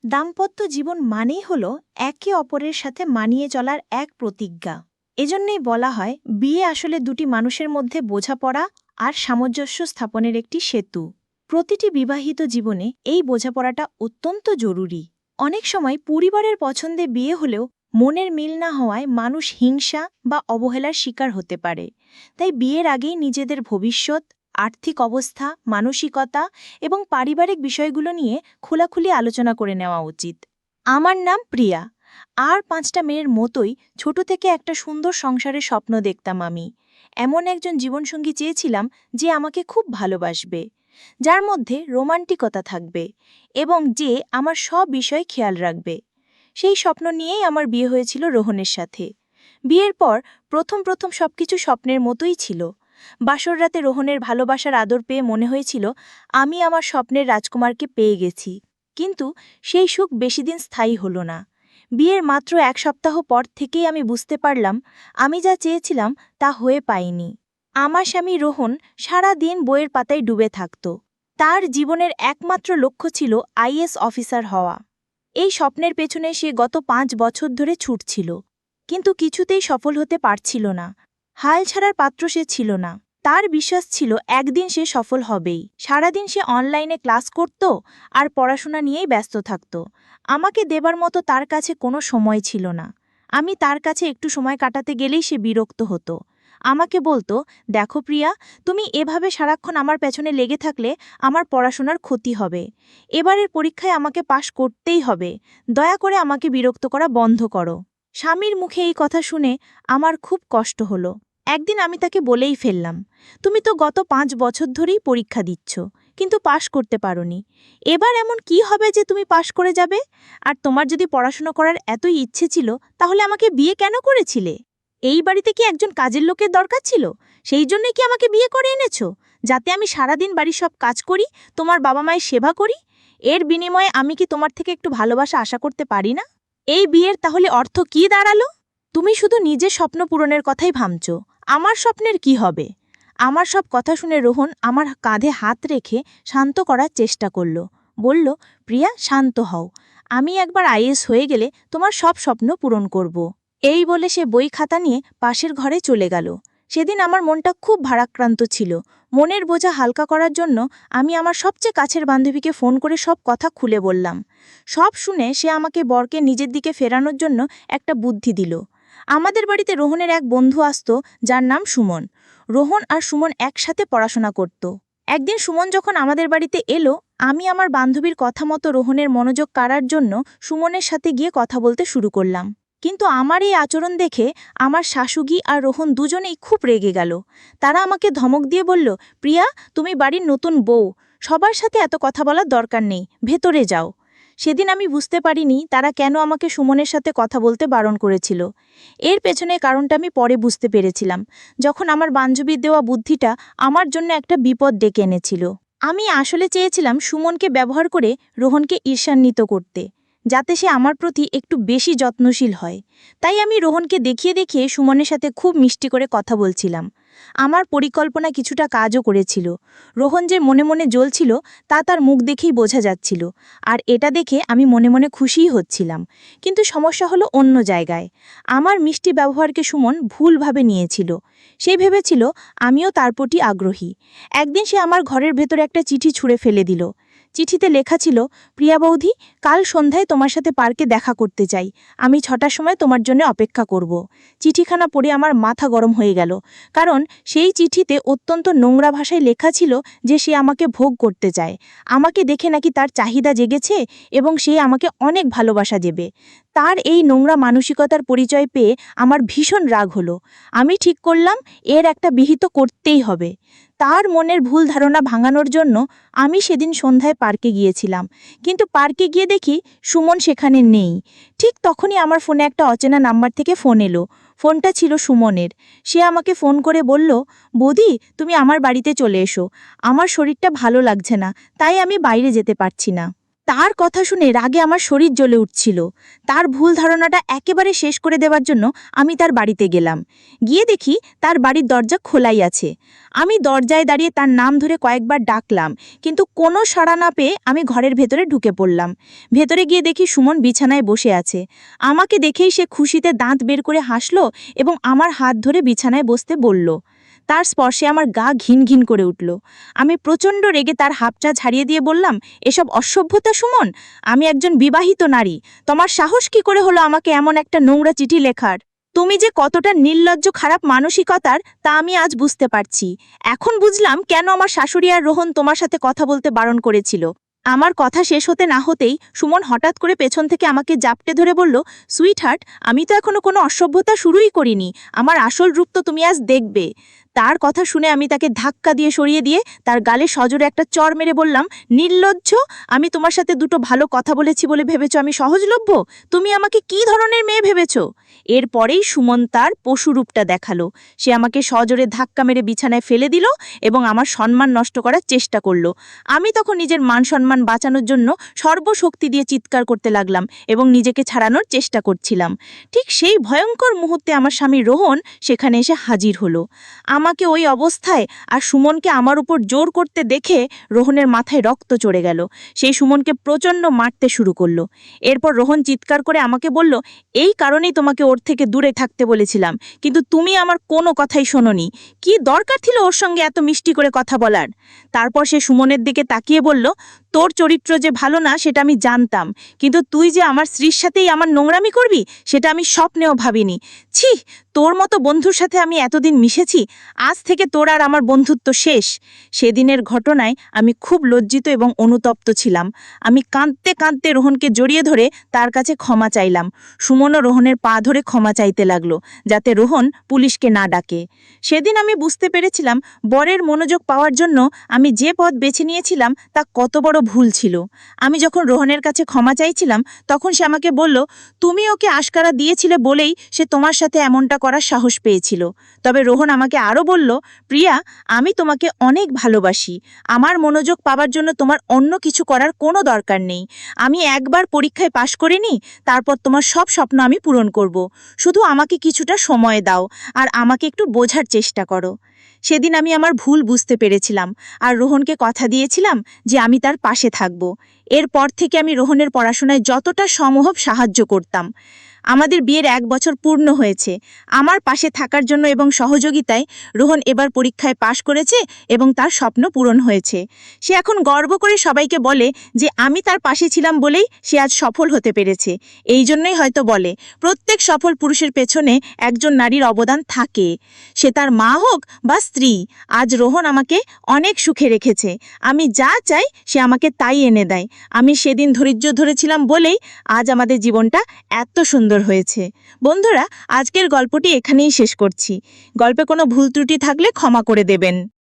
দাম্পত্য জীবন মানেই হল একে অপরের সাথে মানিয়ে চলার এক প্রতিজ্ঞা। এজন্যই বলা হয় বিয়ে আসলে দুটি মানুষের মধ্যে বোঝাপড়া আর সামঞ্জস্য স্থাপনের একটি সেতু। প্রতিটি বিবাহিত জীবনে এই বোঝাপড়াটা অত্যন্ত জরুরি। অনেক সময় পরিবারের পছন্দে বিয়ে হলেও মনের মিল না হওয়ায় মানুষ হিংসা বা অবহেলার শিকার হতে পারে। তাই বিয়ের আগেই নিজেদের ভবিষ্যৎ, আর্থিক অবস্থা, মানসিকতা এবং পারিবারিক বিষয়গুলো নিয়ে খোলাখুলি আলোচনা করে নেওয়া উচিত। আমার নাম প্রিয়া। আর ৫টা মেয়ের মতোই ছোট থেকে একটা সুন্দর সংসারের স্বপ্ন দেখতাম আমি। এমন একজন জীবনসঙ্গী চেয়েছিলাম যে আমাকে খুব ভালোবাসবে, যার মধ্যে রোমান্টিকতা থাকবে এবং যে আমার সব বিষয় খেয়াল রাখবে। সেই স্বপ্ন নিয়েই আমার বিয়ে হয়েছিল রোহনের সাথে। বিয়ের পর প্রথম সবকিছু স্বপ্নের মতোই ছিল। বাসর রাতে রোহনের ভালোবাসার আদর পেয়ে মনে হয়েছিল আমি আমার স্বপ্নের রাজকুমারকে পেয়ে গেছি। কিন্তু সেই সুখ বেশিদিন স্থায়ী হলো না। বিয়ের মাত্র ১ সপ্তাহ পর থেকেই আমি বুঝতে পারলাম আমি যা চেয়েছিলাম তা হয়ে পাইনি। আমার স্বামী রোহন সারা দিন বইয়ের পাতায় ডুবে থাকত। তার জীবনের একমাত্র লক্ষ্য ছিল আইএএস অফিসার হওয়া। এই স্বপ্নের পেছনে সে গত ৫ বছর ধরে ছুটছিল, কিন্তু কিছুতেই সফল হতে পারছিল না। হাল ছাড়ার পাত্র সে ছিল না। তার বিশ্বাস ছিল একদিন সে সফল হবেই। সারাদিন সে অনলাইনে ক্লাস করত আর পড়াশোনা নিয়েই ব্যস্ত থাকত। আমাকে দেবার মতো তার কাছে কোনো সময় ছিল না। আমি তার কাছে একটু সময় কাটাতে গেলেই সে বিরক্ত হতো। আমাকে বলতো, দেখো প্রিয়া, তুমি এভাবে সারাক্ষণ আমার পেছনে লেগে থাকলে আমার পড়াশোনার ক্ষতি হবে। এবারের পরীক্ষায় আমাকে পাশ করতেই হবে। দয়া করে আমাকে বিরক্ত করা বন্ধ করো। স্বামীর মুখে এই কথা শুনে আমার খুব কষ্ট হলো। একদিন আমি তাকে বলেই ফেললাম, তুমি তো গত ৫ বছর ধরেই পরীক্ষা দিচ্ছ, কিন্তু পাশ করতে পারোনি। এবার এমন কি হবে যে তুমি পাশ করে যাবে? আর তোমার যদি পড়াশোনা করার এতই ইচ্ছে ছিল, তাহলে আমাকে বিয়ে কেন করেছিলে? এই বাড়িতে কি একজন কাজের লোকের দরকার ছিল? সেই জন্যই কি আমাকে বিয়ে করে এনেছ, যাতে আমি সারাদিন বাড়ির সব কাজ করি, তোমার বাবা মায়ের সেবা করি? এর বিনিময়ে আমি কি তোমার থেকে একটু ভালোবাসা আশা করতে পারি না? এই বিয়ের তাহলে অর্থ কি দাঁড়ালো? তুমি শুধু নিজের স্বপ্ন পূরণের কথাই ভাবছ, আমার স্বপ্নের কি হবে? আমার সব কথা শুনে রোহন আমার কাঁধে হাত রেখে শান্ত করার চেষ্টা করল। বলল, প্রিয়া, শান্ত হও। আমি একবার আইএএস হয়ে গেলে তোমার সব স্বপ্ন পূরণ করব। এই বলে সে বই খাতা নিয়ে পাশের ঘরে চলে গেল। সেদিন আমার মনটা খুব ভারাক্রান্ত ছিল। মনের বোঝা হালকা করার জন্য আমি আমার সবচেয়ে কাছের বান্ধবীকে ফোন করে সব কথা খুলে বললাম। সব শুনে সে আমাকে বরকে নিজের দিকে ফেরানোর জন্য একটা বুদ্ধি দিল। আমাদের বাড়িতে রোহনের এক বন্ধু আসত, যার নাম সুমন। রোহন আর সুমন একসাথে পড়াশোনা করত। একদিন সুমন যখন আমাদের বাড়িতে এলো, আমি আমার বান্ধবীর কথা মতো রোহনের মনোযোগ কাড়ার জন্য সুমনের সাথে গিয়ে কথা বলতে শুরু করলাম। কিন্তু আমার এই আচরণ দেখে আমার শাশুড়ি আর রোহন দুজনেই খুব রেগে গেল। তারা আমাকে ধমক দিয়ে বলল, প্রিয়া, তুমি বাড়ির নতুন বউ, সবার সাথে এত কথা বলার দরকার নেই, ভেতরে যাও। সেদিন আমি বুঝতে পারিনি তারা কেন আমাকে সুমনের সাথে কথা বলতে বারণ করেছিল। এর পেছনে কারণটা আমি পরে বুঝতে পেরেছিলাম, যখন আমার বান্ধবীর দেওয়া বুদ্ধিটা আমার জন্য একটা বিপদ ডেকে এনেছিল। আমি আসলে চেয়েছিলাম সুমনকে ব্যবহার করে রোহনকে ঈর্ষান্বিত করতে, যাতে সে আমার প্রতি একটু বেশি যত্নশীল হয়। তাই আমি রোহনকে দেখিয়ে দেখিয়ে সুমনের সাথে খুব মিষ্টি করে কথা বলছিলাম। আমার পরিকল্পনা কিছুটা কাজও করেছিল। রোহন যে মনে মনে জ্বলছিল তা তার মুখ দেখেই বোঝা যাচ্ছিল, আর এটা দেখে আমি মনে মনে খুশিই হচ্ছিলাম। কিন্তু সমস্যা হলো অন্য জায়গায়। আমার মিষ্টি ব্যবহারকে সুমন ভুলভাবে নিয়েছিল। সে ভেবেছিল আমিও তার প্রতি আগ্রহী। একদিন সে আমার ঘরের ভেতরে একটা চিঠি ছুঁড়ে ফেলে দিল। চিঠিতে লেখা ছিল, প্রিয়া বৌদি, কাল সন্ধ্যায় তোমার সাথে পার্কে দেখা করতে চাই। আমি 6টার সময় তোমার জন্য অপেক্ষা করব। চিঠিখানা পড়ে আমার মাথা গরম হয়ে গেল, কারণ সেই চিঠিতে অত্যন্ত নোংরা ভাষায় লেখা ছিল যে সে আমাকে ভোগ করতে চায়। আমাকে দেখে নাকি তার চাহিদা জেগেছে এবং সে আমাকে অনেক ভালোবাসা দেবে। তার এই নোংরা মানসিকতার পরিচয় পেয়ে আমার ভীষণ রাগ হলো। আমি ঠিক করলাম এর একটা বিহিত করতেই হবে। তার মনের ভুল ধারণা ভাঙানোর জন্য আমি সেদিন সন্ধ্যায় পার্কে গিয়েছিলাম, কিন্তু পার্কে গিয়ে দেখি সুমন সেখানে নেই। ঠিক তখনই আমার ফোনে একটা অচেনা নাম্বার থেকে ফোন এলো। ফোনটা ছিল সুমনের। সে আমাকে ফোন করে বলল, বৌদি, তুমি আমার বাড়িতে চলে এসো। আমার শরীরটা ভালো লাগছে না, তাই আমি বাইরে যেতে পারছি না। তার কথা শুনে রাগে আমার শরীর জ্বলে উঠছিল। তার ভুল ধারণাটা একেবারে শেষ করে দেওয়ার জন্য আমি তার বাড়িতে গেলাম। গিয়ে দেখি তার বাড়ির দরজা খোলাই আছে। আমি দরজায় দাঁড়িয়ে তার নাম ধরে কয়েকবার ডাকলাম, কিন্তু কোনো সাড়া না পেয়ে আমি ঘরের ভেতরে ঢুকে পড়লাম। ভেতরে গিয়ে দেখি সুমন বিছানায় বসে আছে। আমাকে দেখেই সে খুশিতে দাঁত বের করে হাসল এবং আমার হাত ধরে বিছানায় বসতে বলল। তার স্পর্শে আমার গা ঘিন ঘিন করে উঠল। আমি প্রচণ্ড রেগে তার হাতটা ছাড়িয়ে দিয়ে বললাম, এসব অসভ্যতা সুমন, আমি একজন বিবাহিত নারী। তোমার সাহস কি করে হলো আমাকে এমন একটা নোংরা চিঠি লেখার? তুমি যে কতটা নির্লজ্জ খারাপ মানসিকতার তা আমি আজ বুঝতে পারছি। এখন বুঝলাম কেন আমার শাশুড়ি আর রোহন তোমার সাথে কথা বলতে বারণ করেছিল। আমার কথা শেষ হতে না হতেই সুমন হঠাৎ করে পেছন থেকে আমাকে জাপটে ধরে বলল, সুইট হার্ট, আমি তো এখনো কোনো অসভ্যতা শুরুই করিনি। আমার আসল রূপ তো তুমি আজ দেখবে। তার কথা শুনে আমি তাকে ধাক্কা দিয়ে সরিয়ে দিয়ে তার গালে সজোরে একটা চড় মেরে বললাম, নির্লজ্জ, আমি তোমার সাথে দুটো ভালো কথা বলেছি বলে ভেবেছ আমি সহজলভ্য? তুমি আমাকে কি ধরনের মেয়ে ভেবেছ? এরপরেই সুমন তার পশুরূপটা দেখালো। সে আমাকে সজোরে ধাক্কা মেরে বিছানায় ফেলে দিল এবং আমার সম্মান নষ্ট করার চেষ্টা করলো। আমি তখন নিজের মান সম্মান বাঁচানোর জন্য সর্বশক্তি দিয়ে চিৎকার করতে লাগলাম এবং নিজেকে ছাড়ানোর চেষ্টা করছিলাম। ঠিক সেই ভয়ঙ্কর মুহূর্তে আমার স্বামী রোহন সেখানে এসে হাজির হলো। আমাকে ওই অবস্থায় আর সুমনকে আমার উপর জোর করতে দেখে রোহনের মাথায় রক্ত চড়ে গেল। সেই সুমনকে প্রচণ্ড মারতে শুরু করলো। এরপর রোহন চিৎকার করে আমাকে বলল, এই কারণেই তোমাকে ওর থেকে দূরে থাকতে বলেছিলাম, কিন্তু তুমি আমার কোনো কথাই শোনোনি। কি দরকার ছিল ওর সঙ্গে এত মিষ্টি করে কথা বলার? তারপর সে সুমনের দিকে তাকিয়ে বলল, তোর চরিত্র যে ভালো না সেটা আমি জানতাম, কিন্তু তুই যে আমার স্ত্রীর সাথেই আমার নোংরামি করবি সেটা আমি স্বপ্নেও ভাবিনি। ছি, তোর মতো বন্ধুর সাথে আমি এতদিন মিশেছি, আজ থেকে তোর আর আমার বন্ধুত্ব শেষ। সেদিনের ঘটনায় আমি খুব লজ্জিত এবং অনুতপ্ত ছিলাম। আমি কাঁদতে কাঁদতে রোহনকে জড়িয়ে ধরে তার কাছে ক্ষমা চাইলাম। সুমনও রোহনের পা ধরে ক্ষমা চাইতে লাগলো, যাতে রোহন পুলিশকে না ডাকে। সেদিন আমি বুঝতে পেরেছিলাম বরের মনোযোগ পাওয়ার জন্য আমি যে পথ বেছে নিয়েছিলাম তা কত বড় ভুল ছিল। আমি যখন রোহনের কাছে ক্ষমা চাইছিলাম তখন সে আমাকে বলল, তুমি ওকে আশকারা দিয়েছিলে বলেই সে তোমার সাথে এমনটা করার সাহস পেয়েছিল। তবে রোহন আমাকে আরও বলল, প্রিয়া, আমি তোমাকে অনেক ভালোবাসি। আমার মনোযোগ পাওয়ার জন্য তোমার অন্য কিছু করার কোনো দরকার নেই। আমি একবার পরীক্ষায় পাশ করিনি, তারপর তোমার সব স্বপ্ন আমি পূরণ করব। শুধু আমাকে কিছুটা সময় দাও আর আমাকে একটু বোঝার চেষ্টা করো। সেদিন আমি আমার ভুল বুঝতে পেরেছিলাম আর রোহনকে কথা দিয়েছিলাম যে আমি তার পাশে থাকব। এরপর থেকে আমি রোহনের পড়াশোনায় যতটা সম্ভব সাহায্য করতাম। আমাদের বিয়ের 1 বছর পূর্ণ হয়েছে। আমার পাশে থাকার জন্য এবং সহযোগিতায় রোহন এবার পরীক্ষায় পাশ করেছে এবং তার স্বপ্ন পূরণ হয়েছে। সে এখন গর্ব করে সবাইকে বলে যে আমি তার পাশে ছিলাম বলেই সে আজ সফল হতে পেরেছে। এই জন্যই হয়তো বলে, প্রত্যেক সফল পুরুষের পেছনে একজন নারীর অবদান থাকে, সে তার মা হোক বা স্ত্রী। আজ রোহন আমাকে অনেক সুখে রেখেছে। আমি যা চাই সে আমাকে তাই এনে দেয়। আমি সেদিন ধৈর্য ধরেছিলাম বলেই আজ আমাদের জীবনটা এত সুন্দর হয়েছে। বন্ধুরা, আজকের গল্পটি এখানেই শেষ করছি। গল্পে কোনো ভুল ত্রুটি থাকলে ক্ষমা করে দেবেন।